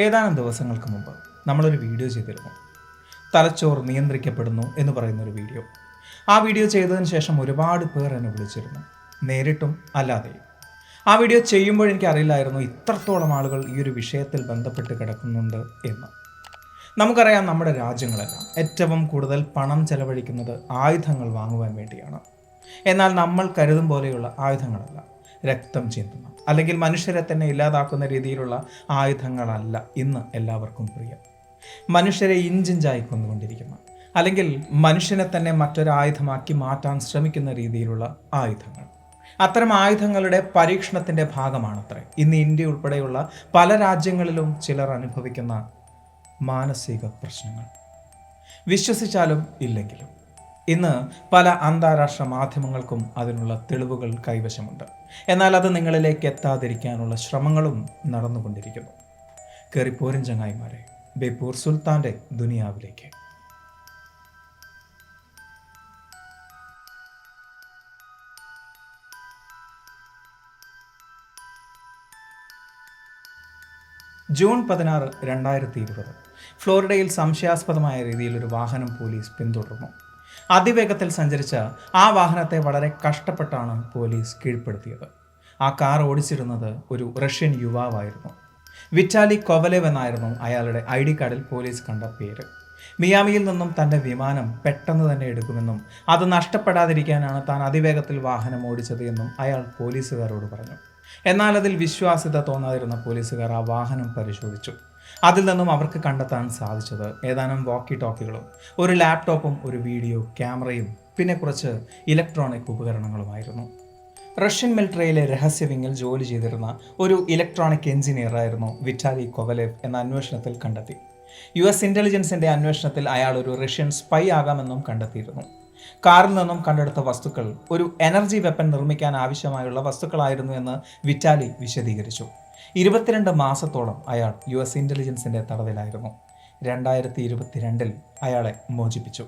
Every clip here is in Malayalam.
ഏതാനും ദിവസങ്ങൾക്ക് മുമ്പ് നമ്മളൊരു വീഡിയോ ചെയ്തിരുന്നു. തലച്ചോറ് നിയന്ത്രിക്കപ്പെടുന്നു എന്ന് പറയുന്നൊരു വീഡിയോ. ആ വീഡിയോ ചെയ്തതിന് ശേഷം ഒരുപാട് പേർ എന്നെ വിളിച്ചിരുന്നു, നേരിട്ടും അല്ലാതെയും. ആ വീഡിയോ ചെയ്യുമ്പോൾ എനിക്കറിയില്ലായിരുന്നു ഇത്രത്തോളം ആളുകൾ ഈ ഒരു വിഷയത്തിൽ ബന്ധപ്പെട്ട് കിടക്കുന്നുണ്ട് എന്ന്. നമുക്കറിയാം, നമ്മുടെ രാജ്യങ്ങളെല്ലാം ഏറ്റവും കൂടുതൽ പണം ചെലവഴിക്കുന്നത് ആയുധങ്ങൾ വാങ്ങുവാൻ വേണ്ടിയാണ്. എന്നാൽ നമ്മൾ കരുതും പോലെയുള്ള ആയുധങ്ങളല്ല, രക്തം ചിന്തുന്ന അല്ലെങ്കിൽ മനുഷ്യരെ തന്നെ ഇല്ലാതാക്കുന്ന രീതിയിലുള്ള ആയുധങ്ങളല്ല ഇന്ന് എല്ലാവർക്കും പ്രിയം. മനുഷ്യരെ ഇഞ്ചിഞ്ചായി കൊന്നുകൊണ്ടിരിക്കുന്ന അല്ലെങ്കിൽ മനുഷ്യനെ തന്നെ മറ്റൊരായുധമാക്കി മാറ്റാൻ ശ്രമിക്കുന്ന രീതിയിലുള്ള ആയുധങ്ങൾ. അത്തരം ആയുധങ്ങളുടെ പരീക്ഷണത്തിൻ്റെ ഭാഗമാണത്രേ ഇന്ന് ഇന്ത്യ ഉൾപ്പെടെയുള്ള പല രാജ്യങ്ങളിലും ചിലർ അനുഭവിക്കുന്ന മാനസിക പ്രശ്നങ്ങൾ. വിശ്വസിച്ചാലും ഇല്ലെങ്കിലും ഇന്ന് പല അന്താരാഷ്ട്ര മാധ്യമങ്ങൾക്കും അതിനുള്ള തെളിവുകൾ കൈവശമുണ്ട്. എന്നാൽ അത് നിങ്ങളിലേക്ക് എത്താതിരിക്കാനുള്ള ശ്രമങ്ങളും നടന്നുകൊണ്ടിരിക്കുന്നു. കയറിപ്പോരും ചങ്ങായിമാരെ, ബേപ്പൂർ സുൽത്താൻ്റെ ദുനിയാവിലേക്ക്. ജൂൺ 16, 2020 ഫ്ലോറിഡയിൽ സംശയാസ്പദമായ രീതിയിൽ ഒരു വാഹനം പോലീസ് പിന്തുടർന്നു. അതിവേഗത്തിൽ സഞ്ചരിച്ച ആ വാഹനത്തെ വളരെ കഷ്ടപ്പെട്ടാണ് പോലീസ് കീഴ്പ്പെടുത്തിയത്. ആ കാർ ഓടിച്ചിരുന്നത് ഒരു റഷ്യൻ യുവാവായിരുന്നു. വിറ്റാലി കൊവലേവ് എന്നായിരുന്നു അയാളുടെ ID കാർഡിൽ പോലീസ് കണ്ട പേര്. മിയാമിയിൽ നിന്നും തൻ്റെ വിമാനം പെട്ടെന്ന് തന്നെ എടുക്കുമെന്നും അത് നഷ്ടപ്പെടാതിരിക്കാനാണ് താൻ അതിവേഗത്തിൽ വാഹനം ഓടിച്ചത് എന്നും അയാൾ പോലീസുകാരോട് പറഞ്ഞു. എന്നാൽ അതിൽ വിശ്വാസ്യത തോന്നാതിരുന്ന പോലീസുകാർ ആ വാഹനം പരിശോധിച്ചു. അതിൽ നിന്നും അവർക്ക് കണ്ടെത്താൻ സാധിച്ചത് ഏതാനും വാക്കി ടോക്കികളും ഒരു ലാപ്ടോപ്പും ഒരു വീഡിയോ ക്യാമറയും പിന്നെ കുറച്ച് ഇലക്ട്രോണിക് ഉപകരണങ്ങളുമായിരുന്നു. റഷ്യൻ മിലിറ്ററിയിലെ രഹസ്യ വിങ്ങിൽ ജോലി ചെയ്തിരുന്ന ഒരു ഇലക്ട്രോണിക് എഞ്ചിനീയറായിരുന്നു വിറ്റാലി കൊവലേവ് എന്ന അന്വേഷണത്തിൽ കണ്ടെത്തി. US ഇൻ്റലിജൻസിൻ്റെ അന്വേഷണത്തിൽ അയാൾ ഒരു റഷ്യൻ സ്പൈ ആകാമെന്നും കണ്ടെത്തിയിരുന്നു. കാറിൽ നിന്നും കണ്ടെടുത്ത വസ്തുക്കൾ ഒരു എനർജി വെപ്പൺ നിർമ്മിക്കാൻ ആവശ്യമായുള്ള വസ്തുക്കളായിരുന്നു എന്ന് വിറ്റാലി വിശദീകരിച്ചു. 22 മാസത്തോളം അയാൾ US ഇൻ്റലിജൻസിൻ്റെ തടവിലായിരുന്നു. 2022 അയാളെ മോചിപ്പിച്ചു.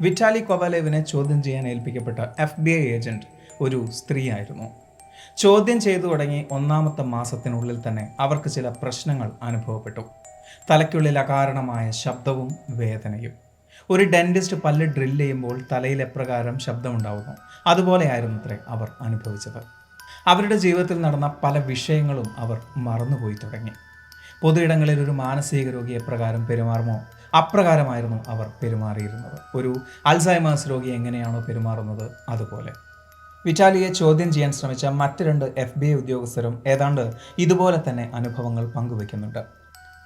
വിറ്റാലി കൊവലേവിനെ ചോദ്യം ചെയ്യാൻ ഏൽപ്പിക്കപ്പെട്ട FBI ഏജന്റ് ഒരു സ്ത്രീയായിരുന്നു. ചോദ്യം ചെയ്തു തുടങ്ങി 1ാമത്തെ മാസത്തിനുള്ളിൽ തന്നെ അവർക്ക് ചില പ്രശ്നങ്ങൾ അനുഭവപ്പെട്ടു. തലയ്ക്കുള്ളിൽ അകാരണമായ ശബ്ദവും വേദനയും. ഒരു ഡെന്റിസ്റ്റ് പല്ല് ഡ്രിൽ ചെയ്യുമ്പോൾ തലയിൽ എപ്രകാരം ശബ്ദമുണ്ടാവുന്നു അതുപോലെയായിരുന്നു അത്രേ അവർ അനുഭവിച്ചത്. അവരുടെ ജീവിതത്തിൽ നടന്ന പല വിഷയങ്ങളും അവർ മറന്നുപോയി തുടങ്ങി. പൊതുയിടങ്ങളിൽ ഒരു മാനസിക രോഗി എപ്രകാരം പെരുമാറുമോ അപ്രകാരമായിരുന്നു അവർ പെരുമാറിയിരുന്നത്. ഒരു അൽസൈമേഴ്സ് രോഗി എങ്ങനെയാണോ പെരുമാറുന്നത് അതുപോലെ. വിറ്റാലിയെ ചോദ്യം ചെയ്യാൻ ശ്രമിച്ച മറ്റ് 2 FBI ഉദ്യോഗസ്ഥരും ഏതാണ്ട് ഇതുപോലെ തന്നെ അനുഭവങ്ങൾ പങ്കുവയ്ക്കുന്നുണ്ട്.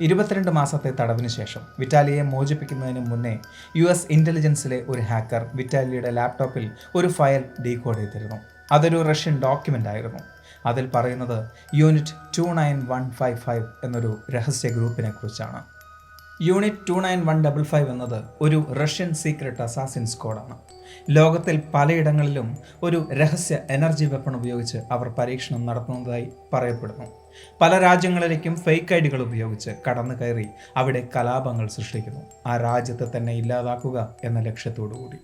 22 മാസത്തെ തടവിന് ശേഷം വിറ്റാലിയെ മോചിപ്പിക്കുന്നതിന് മുന്നേ US ഇൻ്റലിജൻസിലെ ഒരു ഹാക്കർ വിറ്റാലിയുടെ ലാപ്ടോപ്പിൽ ഒരു ഫയൽ ഡീകോഡ് ചെയ്തിരുന്നു. അതൊരു റഷ്യൻ ഡോക്യുമെൻ്റ് ആയിരുന്നു. അതിൽ പറയുന്നത് യൂണിറ്റ് 29155 എന്നൊരു രഹസ്യ ഗ്രൂപ്പിനെ കുറിച്ചാണ്. യൂണിറ്റ് 29155 എന്നത് ഒരു റഷ്യൻ സീക്രട്ട് അസാസിൻസ് കോഡാണ്. ലോകത്തിൽ പലയിടങ്ങളിലും ഒരു രഹസ്യ എനർജി വെപ്പൺ ഉപയോഗിച്ച് അവർ പരീക്ഷണം നടത്തുന്നതായി പറയപ്പെടുന്നു. പല രാജ്യങ്ങളിലേക്കും ഫേക്ക് ഐഡികൾ ഉപയോഗിച്ച് കടന്നു കയറി അവിടെ കലാപങ്ങൾ സൃഷ്ടിക്കുന്നു, ആ രാജ്യത്തെ തന്നെ ഇല്ലാതാക്കുക എന്ന ലക്ഷ്യത്തോടു കൂടി.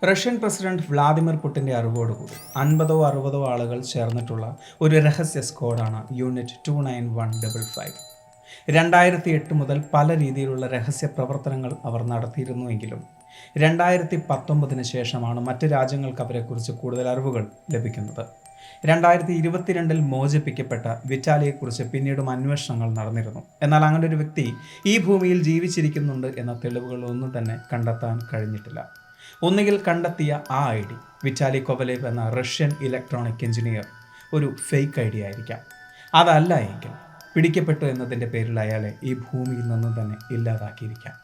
റഷ്യൻ പ്രസിഡന്റ് വ്ളാദിമിർ പുടിൻ്റെ അറിവോടുകൂടി 50-60 ആളുകൾ ചേർന്നിട്ടുള്ള ഒരു രഹസ്യ സ്ക്വാഡാണ് യൂണിറ്റ് 29155. 2008 മുതൽ പല രീതിയിലുള്ള രഹസ്യ പ്രവർത്തനങ്ങൾ അവർ നടത്തിയിരുന്നുവെങ്കിലും 2019 ശേഷമാണ് മറ്റ് രാജ്യങ്ങൾക്ക് അവരെക്കുറിച്ച് കൂടുതൽ അറിവുകൾ ലഭിക്കുന്നത്. 2022 മോചിപ്പിക്കപ്പെട്ട വിറ്റാലിയെക്കുറിച്ച് പിന്നീടും അന്വേഷണങ്ങൾ നടന്നിരുന്നു. എന്നാൽ അങ്ങനെ ഒരു വ്യക്തി ഈ ഭൂമിയിൽ ജീവിച്ചിരിക്കുന്നുണ്ട് എന്ന തെളിവുകളൊന്നും തന്നെ കണ്ടെത്താൻ കഴിഞ്ഞിട്ടില്ല. ഒന്നുകിൽ കണ്ടെത്തിയ ആ ID വിറ്റാലി കൊവലേവ് എന്ന റഷ്യൻ ഇലക്ട്രോണിക് എഞ്ചിനീയർ ഒരു ഫേക്ക് ID ആയിരിക്കാം. അതല്ല എങ്കിൽ പിടിക്കപ്പെട്ടു എന്നതിൻ്റെ പേരിൽ അയാളെ ഈ ഭൂമിയിൽ നിന്നും തന്നെ ഇല്ലാതാക്കിയിരിക്കാം.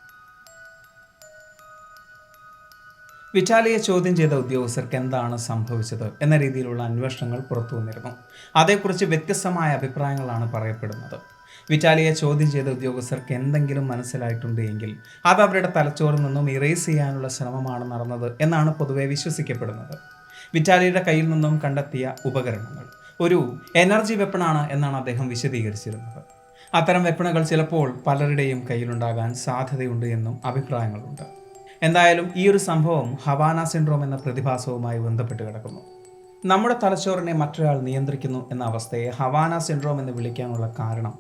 വിറ്റാലിയെ ചോദ്യം ചെയ്ത ഉദ്യോഗസ്ഥർക്ക് എന്താണ് സംഭവിച്ചത് എന്ന രീതിയിലുള്ള അന്വേഷണങ്ങൾ പുറത്തു വന്നിരുന്നു. അതേക്കുറിച്ച് വ്യത്യസ്തമായ അഭിപ്രായങ്ങളാണ് പറയപ്പെടുന്നത്. വിറ്റാലിയെ ചോദ്യം ചെയ്ത ഉദ്യോഗസ്ഥർക്ക് എന്തെങ്കിലും മനസ്സിലായിട്ടുണ്ട് എങ്കിൽ അത് അവരുടെ തലച്ചോറിൽ നിന്നും ഇറേസ് ചെയ്യാനുള്ള ശ്രമമാണ് നടന്നത് എന്നാണ് പൊതുവെ വിശ്വസിക്കപ്പെടുന്നത്. വിറ്റാലിയുടെ കയ്യിൽ നിന്നും കണ്ടെത്തിയ ഉപകരണങ്ങൾ ഒരു എനർജി വെപ്പണാണ് എന്നാണ് അദ്ദേഹം വിശദീകരിച്ചിരുന്നത്. അത്തരം വെപ്പണുകൾ ചിലപ്പോൾ പലരുടെയും കയ്യിലുണ്ടാകാൻ സാധ്യതയുണ്ട് എന്നും അഭിപ്രായങ്ങളുണ്ട്. എന്തായാലും ഈ ഒരു സംഭവം ഹവാന സിൻഡ്രോം എന്ന പ്രതിഭാസവുമായി ബന്ധപ്പെട്ട് കിടക്കുന്നു. നമ്മുടെ തലച്ചോറിനെ മറ്റൊരാൾ നിയന്ത്രിക്കുന്നു എന്ന അവസ്ഥയെ ഹവാന സിൻഡ്രോം എന്ന് വിളിക്കാനുള്ള കാരണം,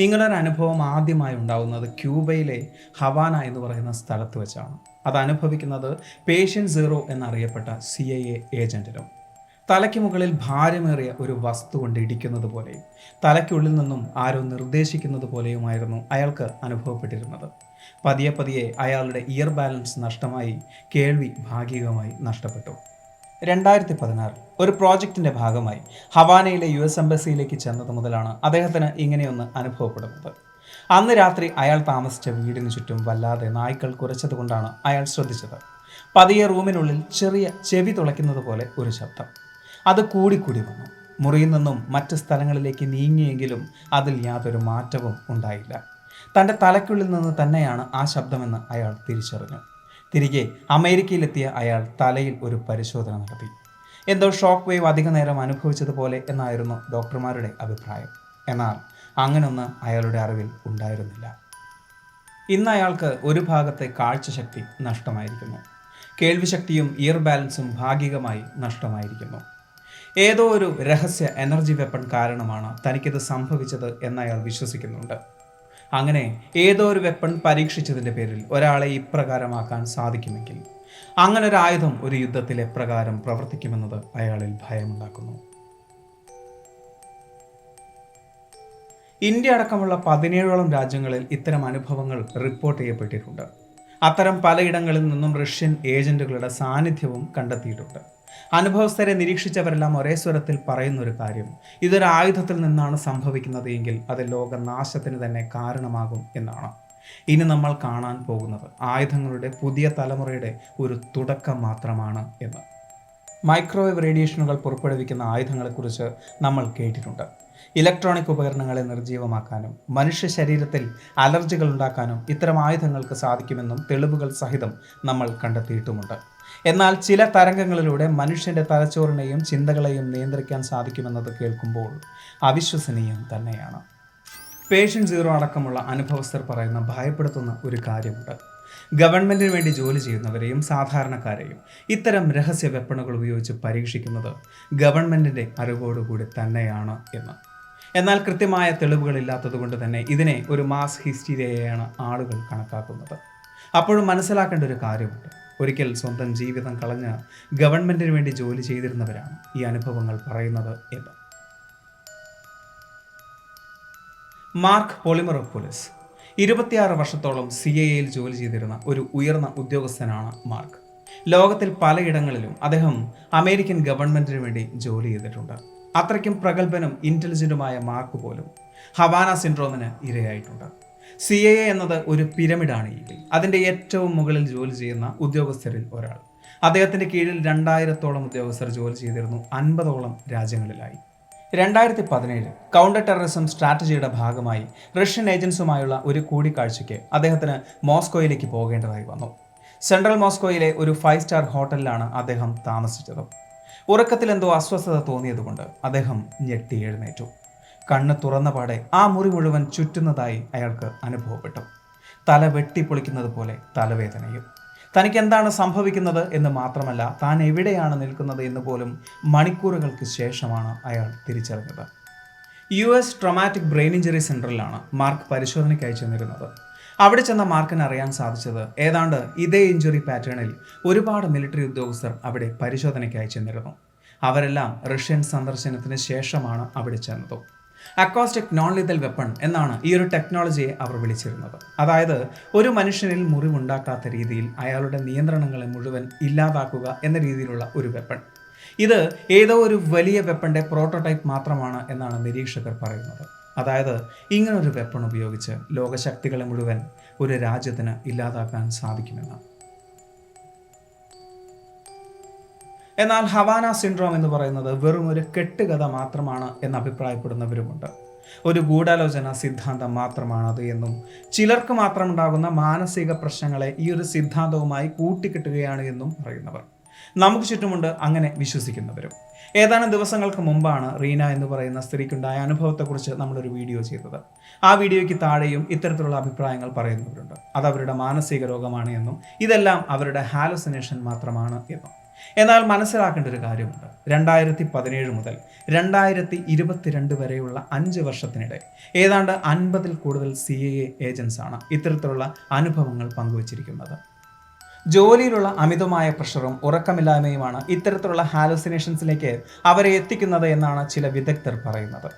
ഇങ്ങനൊരു അനുഭവം ആദ്യമായി ഉണ്ടാകുന്നത് ക്യൂബയിലെ ഹവാന എന്ന് പറയുന്ന സ്ഥലത്ത് വെച്ചാണ്. അത് അനുഭവിക്കുന്നത് പേഷ്യൻ്റ് സീറോ എന്നറിയപ്പെട്ട CIA ഏജൻറ്റിനും. തലയ്ക്ക് മുകളിൽ ഭാരമേറിയ ഒരു വസ്തു കൊണ്ട് ഇടിക്കുന്നത് പോലെയും തലയ്ക്കുള്ളിൽ നിന്നും ആരോ നിർദ്ദേശിക്കുന്നത് പോലെയുമായിരുന്നു അയാൾക്ക് അനുഭവപ്പെട്ടിരുന്നത്. പതിയെ പതിയെ അയാളുടെ ഇയർ ബാലൻസ് നഷ്ടമായി കേൾവി ഭാഗികമായി നഷ്ടപ്പെട്ടു. 2016 ഒരു പ്രോജക്റ്റിൻ്റെ ഭാഗമായി ഹവാനയിലെ US എംബസിയിലേക്ക് ചെന്നത് മുതലാണ് അദ്ദേഹത്തിന് ഇങ്ങനെയൊന്ന് അനുഭവപ്പെടുന്നത്. അന്ന് രാത്രി അയാൾ താമസിച്ച വീടിന് ചുറ്റും വല്ലാതെ നായ്ക്കൾ കുരച്ചതുകൊണ്ടാണ് അയാൾ ശ്രദ്ധിച്ചത്. പതിയെ റൂമിനുള്ളിൽ ചെറിയ ചെവി തുളയ്ക്കുന്നത് പോലെ ഒരു ശബ്ദം. അത് കൂടിക്കൂടി വന്നു. മുറിയിൽ നിന്നും മറ്റ് സ്ഥലങ്ങളിലേക്ക് നീങ്ങിയെങ്കിലും അതിൽ യാതൊരു മാറ്റവും ഉണ്ടായില്ല. തൻ്റെ തലയ്ക്കുള്ളിൽ നിന്ന് തന്നെയാണ് ആ ശബ്ദമെന്ന് അയാൾ തിരിച്ചറിഞ്ഞു. തിരികെ അമേരിക്കയിലെത്തിയ അയാൾ തലയിൽ ഒരു പരിശോധന നടത്തി. എന്തോ ഷോക്ക് വേവ് അധിക നേരം അനുഭവിച്ചതുപോലെ എന്നായിരുന്നു ഡോക്ടർമാരുടെ അഭിപ്രായം. എന്നാൽ അങ്ങനൊന്ന് അയാളുടെ അറിവിൽ ഉണ്ടായിരുന്നില്ല. ഇന്ന് അയാൾക്ക് ഒരു ഭാഗത്തെ കാഴ്ചശക്തി നഷ്ടമായിരിക്കുന്നു. കേൾവിശക്തിയും ഇയർ ബാലൻസും ഭാഗികമായി നഷ്ടമായിരിക്കുന്നു. ഏതോ ഒരു രഹസ്യ എനർജി വെപ്പൺ കാരണമാണ് തനിക്കിത് സംഭവിച്ചത് എന്നയാൾ വിശ്വസിക്കുന്നുണ്ട്. അങ്ങനെ ഏതോ ഒരു വെപ്പൺ പരീക്ഷിച്ചതിൻ്റെ പേരിൽ ഒരാളെ ഇപ്രകാരമാക്കാൻ സാധിക്കുമെങ്കിൽ അങ്ങനെ ഒരു ആയുധം ഒരു യുദ്ധത്തിൽ എപ്രകാരം പ്രവർത്തിക്കുമെന്നത് അയാളിൽ ഭയമുണ്ടാക്കുന്നു. ഇന്ത്യ അടക്കമുള്ള 17ഓളം രാജ്യങ്ങളിൽ ഇത്തരം അനുഭവങ്ങൾ റിപ്പോർട്ട് ചെയ്യപ്പെട്ടിട്ടുണ്ട്. അത്തരം പലയിടങ്ങളിൽ നിന്നും റഷ്യൻ ഏജന്റുകളുടെ സാന്നിധ്യവും കണ്ടെത്തിയിട്ടുണ്ട്. അനുഭവസ്ഥരെ നിരീക്ഷിച്ചവരെല്ലാം ഒരേ സ്വരത്തിൽ പറയുന്നൊരു കാര്യം, ഇതൊരു ആയുധത്തിൽ നിന്നാണ് സംഭവിക്കുന്നത് എങ്കിൽ അത് ലോകനാശത്തിന് തന്നെ കാരണമാകും എന്നാണ്. ഇനി നമ്മൾ കാണാൻ പോകുന്നത് ആയുധങ്ങളുടെ പുതിയ തലമുറയുടെ ഒരു തുടക്കം മാത്രമാണ് എന്ന്. മൈക്രോവേവ് റേഡിയേഷനുകൾ പുറപ്പെടുവിക്കുന്ന ആയുധങ്ങളെക്കുറിച്ച് നമ്മൾ കേട്ടിട്ടുണ്ട്. ഇലക്ട്രോണിക് ഉപകരണങ്ങളെ നിർജ്ജീവമാക്കാനും മനുഷ്യ ശരീരത്തിൽ അലർജികൾ ഉണ്ടാക്കാനും ഇത്തരം ആയുധങ്ങൾക്ക് സാധിക്കുമെന്നും തെളിവുകൾ സഹിതം നമ്മൾ കണ്ടെത്തിയിട്ടുമുണ്ട്. എന്നാൽ ചില തരംഗങ്ങളിലൂടെ മനുഷ്യൻ്റെ തലച്ചോറിനെയും ചിന്തകളെയും നിയന്ത്രിക്കാൻ സാധിക്കുമെന്നത് കേൾക്കുമ്പോൾ അവിശ്വസനീയം തന്നെയാണ്. പേഷ്യൻ്റ് സീറോ അടക്കമുള്ള അനുഭവസ്ഥർ പറയുന്ന ഭയപ്പെടുത്തുന്ന ഒരു കാര്യമുണ്ട്. ഗവൺമെൻറ്റിന് വേണ്ടി ജോലി ചെയ്യുന്നവരെയും സാധാരണക്കാരെയും ഇത്തരം രഹസ്യ വെപ്പണുകൾ ഉപയോഗിച്ച് പരീക്ഷിക്കുന്നത് ഗവൺമെൻറ്റിൻ്റെ അറിവോടുകൂടി തന്നെയാണ് എന്ന്. എന്നാൽ കൃത്യമായ തെളിവുകളില്ലാത്തതുകൊണ്ട് തന്നെ ഇതിനെ ഒരു മാസ് ഹിസ്റ്റീരിയയാണ് ആളുകൾ കണക്കാക്കുന്നത്. അപ്പോഴും മനസ്സിലാക്കേണ്ട ഒരു കാര്യമുണ്ട്. ഒരിക്കൽ സ്വന്തം ജീവിതം കളഞ്ഞ് ഗവൺമെൻറ്റിന് വേണ്ടി ജോലി ചെയ്തിരുന്നവരാണ് ഈ അനുഭവങ്ങൾ പറയുന്നത് എന്ന്. മാർക്ക് പോളിമറോപോളിസ് 26 വർഷത്തോളം CIA ജോലി ചെയ്തിരുന്ന ഒരു ഉയർന്ന ഉദ്യോഗസ്ഥനാണ് മാർക്ക്. ലോകത്തിൽ പലയിടങ്ങളിലും അദ്ദേഹം അമേരിക്കൻ ഗവൺമെൻറ്റിന് വേണ്ടി ജോലി ചെയ്തിട്ടുണ്ട്. അത്രയ്ക്കും പ്രഗത്ഭനും ഇൻ്റലിജൻറ്റുമായ മാർക്ക് പോലും ഹവാന സിൻഡ്രോമിന് ഇരയായിട്ടുണ്ട്. CIA എന്നത് ഒരു പിരമിഡാണ് എങ്കിൽ അതിൻ്റെ ഏറ്റവും മുകളിൽ ജോലി ചെയ്യുന്ന ഉദ്യോഗസ്ഥരിൽ ഒരാൾ. അദ്ദേഹത്തിൻ്റെ കീഴിൽ 2000ഓളം ഉദ്യോഗസ്ഥർ ജോലി ചെയ്തിരുന്നു 50ഓളം രാജ്യങ്ങളിലായി. 2017 കൗണ്ടർ ടെററിസം സ്ട്രാറ്റജിയുടെ ഭാഗമായി റഷ്യൻ ഏജൻസുമായുള്ള ഒരു കൂടിക്കാഴ്ചയ്ക്ക് അദ്ദേഹത്തിന് മോസ്കോയിലേക്ക് പോകേണ്ടതായി വന്നു. സെൻട്രൽ മോസ്കോയിലെ ഒരു 5 സ്റ്റാർ ഹോട്ടലിലാണ് അദ്ദേഹം താമസിച്ചത്. ഉറക്കത്തിൽ എന്തോ അസ്വസ്ഥത തോന്നിയതുകൊണ്ട് അദ്ദേഹം ഞെട്ടി എഴുന്നേറ്റു. കണ്ണ് തുറന്ന പാടെ ആ മുറി മുഴുവൻ ചുറ്റുന്നതായി അയാൾക്ക് അനുഭവപ്പെട്ടു. തല വെട്ടിപ്പൊളിക്കുന്നത് പോലെ തലവേദനയും. തനിക്ക് എന്താണ് സംഭവിക്കുന്നത് എന്ന് മാത്രമല്ല, താൻ എവിടെയാണ് നിൽക്കുന്നത് എന്ന് പോലും മണിക്കൂറുകൾക്ക് ശേഷമാണ് അയാൾ തിരിച്ചറിഞ്ഞത്. US ട്രോമാറ്റിക് ബ്രെയിൻ ഇഞ്ചറി സെൻറ്ററിലാണ് മാർക്ക് പരിശോധനയ്ക്കായി ചെന്നിരുന്നത്. അവിടെ ചെന്ന മാർക്കിന് അറിയാൻ സാധിച്ചത് ഏതാണ്ട് ഇതേ ഇഞ്ചുറി പാറ്റേണിൽ ഒരുപാട് മിലിറ്ററി ഉദ്യോഗസ്ഥർ അവിടെ പരിശോധനയ്ക്കായി ചെന്നിരുന്നു. അവരെല്ലാം റഷ്യൻ സന്ദർശനത്തിന് ശേഷമാണ് അവിടെ ചെന്നത്. അക്കോസ്റ്റിക് നോൺ ലിതൽ വെപ്പൺ എന്നാണ് ഈ ഒരു ടെക്നോളജിയെ അവർ വിളിച്ചിരുന്നത്. അതായത് ഒരു മനുഷ്യനിൽ മുറിവുണ്ടാക്കാത്ത രീതിയിൽ അയാളുടെ നിയന്ത്രണങ്ങളെ മുഴുവൻ ഇല്ലാതാക്കുക എന്ന രീതിയിലുള്ള ഒരു വെപ്പൺ. ഇത് ഏതോ ഒരു വലിയ വെപ്പൻ്റെ പ്രോട്ടോടൈപ്പ് മാത്രമാണ് എന്നാണ് നിരീക്ഷകർ പറയുന്നത്. അതായത് ഇങ്ങനൊരു വെപ്പൺ ഉപയോഗിച്ച് ലോകശക്തികളെ മുഴുവൻ ഒരു രാജ്യത്തിന് ഇല്ലാതാക്കാൻ സാധിക്കുമെന്ന്. എന്നാൽ ഹവാന സിൻഡ്രോം എന്ന് പറയുന്നത് വെറും ഒരു കെട്ടുകഥ മാത്രമാണ് എന്ന് അഭിപ്രായപ്പെടുന്നവരുമുണ്ട്. ഒരു ഗൂഢാലോചന സിദ്ധാന്തം മാത്രമാണത് എന്നും ചിലർക്ക് മാത്രം ഉണ്ടാകുന്ന മാനസിക പ്രശ്നങ്ങളെ ഈ ഒരു സിദ്ധാന്തവുമായി കൂട്ടിക്കെട്ടുകയാണ് എന്നും പറയുന്നവർ നമുക്ക് ചുറ്റുമുണ്ട്. അങ്ങനെ വിശ്വസിക്കുന്നവരും. ഏതാനും ദിവസങ്ങൾക്ക് മുമ്പാണ് റീന എന്ന് പറയുന്ന സ്ത്രീക്കുണ്ടായ അനുഭവത്തെക്കുറിച്ച് നമ്മളൊരു വീഡിയോ ചെയ്തത്. ആ വീഡിയോയ്ക്ക് താഴെയും ഇത്തരത്തിലുള്ള അഭിപ്രായങ്ങൾ പറയുന്നവരുണ്ട്. അത് അവരുടെ മാനസിക രോഗമാണ് എന്നും ഇതെല്ലാം അവരുടെ ഹാലുസിനേഷൻ മാത്രമാണ് എന്നും. എന്നാൽ മനസ്സിലാക്കേണ്ട ഒരു കാര്യമുണ്ട്. 2017 മുതൽ 2022 വരെയുള്ള 5 വർഷത്തിനിടെ ഏതാണ്ട് 50-ൽ കൂടുതൽ CIA ഏജൻസാണ് ഇത്തരത്തിലുള്ള അനുഭവങ്ങൾ പങ്കുവച്ചിരിക്കുന്നത്. ജോലിയിലുള്ള അമിതമായ പ്രഷറും ഉറക്കമില്ലായ്മയുമാണ് ഇത്തരത്തിലുള്ള ഹാലുസിനേഷൻസിലേക്ക് അവരെ എത്തിക്കുന്നത് എന്നാണ് ചില വിദഗ്ധർ പറയുന്നത്.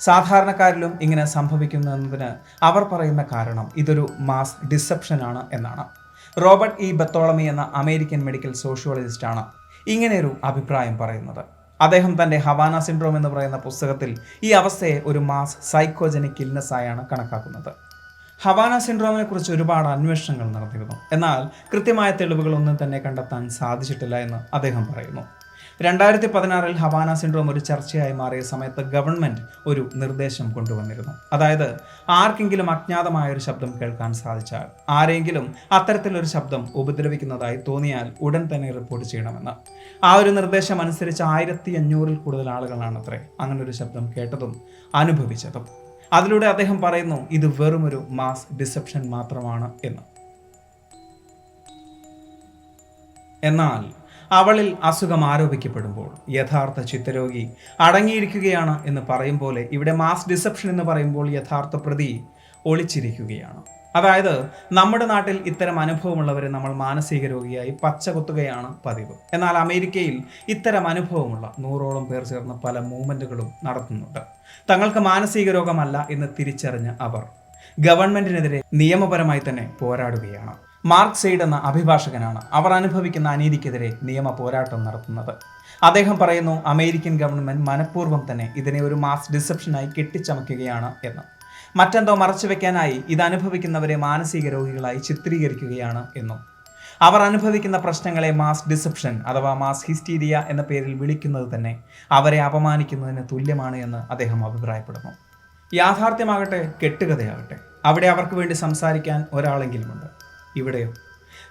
സാധാരണക്കാരിലും ഇങ്ങനെ സംഭവിക്കുന്നതിന് അവർ പറയുന്ന കാരണം ഇതൊരു മാസ് ഡിസെപ്ഷനാണ് എന്നാണ്. റോബർട്ട് ഇ ബത്തോളമി എന്ന അമേരിക്കൻ മെഡിക്കൽ സോഷ്യോളജിസ്റ്റാണ് ഇങ്ങനെയൊരു അഭിപ്രായം പറയുന്നത്. അദ്ദേഹം തൻ്റെ ഹവാന സിൻഡ്രോം എന്ന് പറയുന്ന പുസ്തകത്തിൽ ഈ അവസ്ഥയെ ഒരു മാസ് സൈക്കോജനിക് ഇൽനെസ് ആയാണ് കണക്കാക്കുന്നത്. ഹവാന സിൻഡ്രോമിനെ കുറിച്ച് ഒരുപാട് അന്വേഷണങ്ങൾ നടന്നിരുന്നു. എന്നാൽ കൃത്യമായ തെളിവുകളൊന്നും തന്നെ കണ്ടെത്താൻ സാധിച്ചിട്ടില്ല എന്ന് അദ്ദേഹം പറയുന്നു. 2016-ൽ ഹവാന സിൻഡ്രോം ഒരു ചർച്ചയായി മാറിയ സമയത്ത് ഗവൺമെൻറ് ഒരു നിർദ്ദേശം കൊണ്ടുവന്നിരുന്നു. അതായത് ആർക്കെങ്കിലും അജ്ഞാതമായ ഒരു ശബ്ദം കേൾക്കാൻ സാധിച്ചാൽ, ആരെങ്കിലും അത്തരത്തിലൊരു ശബ്ദം ഉപദ്രവിക്കുന്നതായി തോന്നിയാൽ ഉടൻ തന്നെ റിപ്പോർട്ട് ചെയ്യണമെന്ന്. ആ ഒരു നിർദ്ദേശം അനുസരിച്ച് 1500-ൽ കൂടുതൽ ആളുകളാണത്രേ അങ്ങനെ ഒരു ശബ്ദം കേട്ടതും അനുഭവിച്ചതും. അതിലൂടെ അദ്ദേഹം പറയുന്നു ഇത് വെറുമൊരു മാസ് ഡിസെപ്ഷൻ മാത്രമാണ് എന്ന്. എന്നാൽ അവളിൽ അസുഖം ആരോപിക്കപ്പെടുമ്പോൾ യഥാർത്ഥ ചിത്തരോഗി അടങ്ങിയിരിക്കുകയാണ് എന്ന് പറയും പോലെ ഇവിടെ മാസ് ഡിസെപ്ഷൻ എന്ന് പറയുമ്പോൾ യഥാർത്ഥ പ്രതി ഒളിച്ചിരിക്കുകയാണ്. അതായത് നമ്മുടെ നാട്ടിൽ ഇത്തരം അനുഭവമുള്ളവരെ നമ്മൾ മാനസിക രോഗിയായി പച്ചകുത്തുകയാണ് പതിവ്. എന്നാൽ അമേരിക്കയിൽ ഇത്തരം അനുഭവമുള്ള 100ഓളം പേർ ചേർന്ന് പല മൂവ്മെൻറ്റുകളും നടത്തുന്നുണ്ട്. തങ്ങൾക്ക് മാനസിക രോഗമല്ല എന്ന് തിരിച്ചറിഞ്ഞ അവർ ഗവൺമെന്റിനെതിരെ നിയമപരമായി തന്നെ പോരാടുകയാണ്. മാർക്ക് സെയ്ഡ് എന്ന അഭിഭാഷകനാണ് അവർ അനുഭവിക്കുന്ന അനീതിക്കെതിരെ നിയമ പോരാട്ടം നടത്തുന്നത്. അദ്ദേഹം പറയുന്നു അമേരിക്കൻ ഗവൺമെന്റ് മനഃപൂർവ്വം തന്നെ ഇതിനെ ഒരു മാസ് ഡിസെപ്ഷനായി കെട്ടിച്ചമയ്ക്കുകയാണ് എന്ന്. മറ്റെന്തോ മറച്ചു വെക്കാനായി ഇത് അനുഭവിക്കുന്നവരെ മാനസിക രോഗികളായി ചിത്രീകരിക്കുകയാണ് എന്നും. അവർ അനുഭവിക്കുന്ന പ്രശ്നങ്ങളെ മാസ് ഡിസെപ്ഷൻ അഥവാ മാസ് ഹിസ്റ്റീരിയ എന്ന പേരിൽ വിളിക്കുന്നത് തന്നെ അവരെ അപമാനിക്കുന്നതിന് തുല്യമാണ് എന്ന് അദ്ദേഹം അഭിപ്രായപ്പെടുന്നു. യാഥാർത്ഥ്യമാകട്ടെ കെട്ടുകഥയാകട്ടെ, അവിടെ അവർക്ക് വേണ്ടി സംസാരിക്കാൻ ഒരാളെങ്കിലുമുണ്ട്. ഇവിടെയോ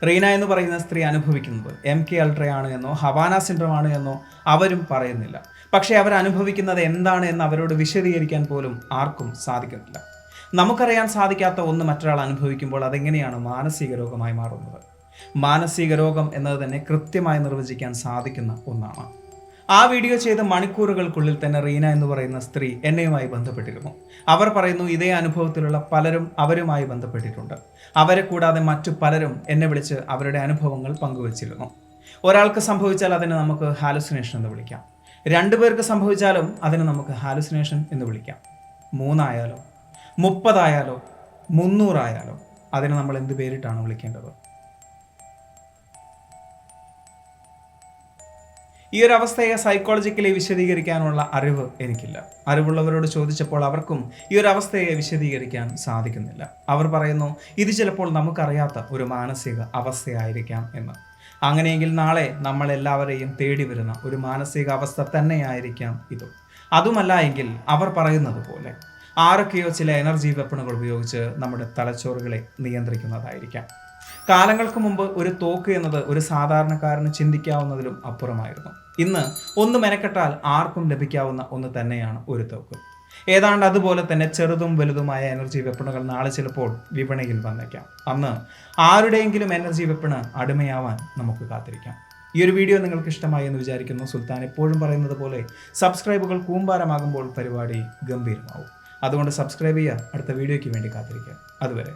റീന എന്ന് പറയുന്ന സ്ത്രീ അനുഭവിക്കുന്നത് MK അൾട്രയാണ് എന്നോ ഹവാന സിൻഡ്രോം ആണ് എന്നോ അവരും പറയുന്നില്ല. പക്ഷേ അവർ അനുഭവിക്കുന്നത് എന്താണ് എന്ന് അവരോട് വിശദീകരിക്കാൻ പോലും ആർക്കും സാധിക്കുന്നില്ല. നമുക്കറിയാൻ സാധിക്കാത്ത ഒന്ന് മറ്റൊരാൾ അനുഭവിക്കുമ്പോൾ അതെങ്ങനെയാണ് മാനസിക രോഗമായി മാറുന്നത്? മാനസിക രോഗം എന്നത് തന്നെ കൃത്യമായി നിർവചിക്കാൻ സാധിക്കുന്ന ഒന്നാണ്. ആ വീഡിയോ ചെയ്ത മണിക്കൂറുകൾക്കുള്ളിൽ തന്നെ റീന എന്ന് പറയുന്ന സ്ത്രീ എന്നെയുമായി ബന്ധപ്പെട്ടിരുന്നു. അവർ പറയുന്നു ഇതേ അനുഭവത്തിലുള്ള പലരും അവരുമായി ബന്ധപ്പെട്ടിട്ടുണ്ട്. അവരെ കൂടാതെ മറ്റു പലരും എന്നെ വിളിച്ച് അവരുടെ അനുഭവങ്ങൾ പങ്കുവച്ചിരുന്നു. ഒരാൾക്ക് സംഭവിച്ചാൽ അതിനെ നമുക്ക് ഹാലുസിനേഷൻ എന്ന് വിളിക്കാം. 2 പേർക്ക് സംഭവിച്ചാലും അതിനെ നമുക്ക് ഹാലുസിനേഷൻ എന്ന് വിളിക്കാം. 3 ആയാലോ 30 ആയാലോ 300 ആയാലോ അതിനെ നമ്മൾ എന്ത് പേരിട്ടാണ് വിളിക്കേണ്ടത്? ഈ ഒരു അവസ്ഥയെ സൈക്കോളജിക്കലി വിശദീകരിക്കാനുള്ള അറിവ് എനിക്കില്ല. അറിവുള്ളവരോട് ചോദിച്ചപ്പോൾ അവർക്കും ഈ ഒരു അവസ്ഥയെ വിശദീകരിക്കാൻ സാധിക്കുന്നില്ല. അവർ പറയുന്നു ഇത് ചിലപ്പോൾ നമുക്കറിയാത്ത ഒരു മാനസിക അവസ്ഥയായിരിക്കാം എന്ന്. അങ്ങനെയെങ്കിൽ നാളെ നമ്മളെല്ലാവരെയും തേടി വരുന്ന ഒരു മാനസിക അവസ്ഥ തന്നെയായിരിക്കാം ഇതും. അതുമല്ല എങ്കിൽ അവർ പറയുന്നത് പോലെ ആരൊക്കെയോ ചില എനർജി വെപ്പണുകൾ ഉപയോഗിച്ച് നമ്മുടെ തലച്ചോറുകളെ നിയന്ത്രിക്കുന്നതായിരിക്കാം. കാലങ്ങൾക്ക് മുമ്പ് ഒരു തോക്ക് എന്നത് ഒരു സാധാരണക്കാരന് ചിന്തിക്കാവുന്നതിലും അപ്പുറമായിരുന്നു. ഇന്ന് ഒന്ന് മെനക്കെട്ടാൽ ആർക്കും ലഭിക്കാവുന്ന ഒന്ന് തന്നെയാണ് ഒരു തോക്ക്. ഏതാണ്ട് അതുപോലെ തന്നെ ചെറുതും വലുതുമായ എനർജി വെപ്പണുകൾ നാളെ ചിലപ്പോൾ വിപണിയിൽ വന്നേക്കാം. അന്ന് ആരുടെയെങ്കിലും എനർജി വെപ്പണ് അടിമയാവാൻ നമുക്ക് കാത്തിരിക്കാം. ഈ ഒരു വീഡിയോ നിങ്ങൾക്ക് ഇഷ്ടമായി എന്ന് വിചാരിക്കുന്നു. സുൽത്താൻ എപ്പോഴും പറയുന്നത് പോലെ സബ്സ്ക്രൈബുകൾ കൂമ്പാരമാകുമ്പോൾ പരിപാടി ഗംഭീരമാവും. അതുകൊണ്ട് സബ്സ്ക്രൈബ് ചെയ്യുക. അടുത്ത വീഡിയോയ്ക്ക് വേണ്ടി കാത്തിരിക്കുക. അതുവരെ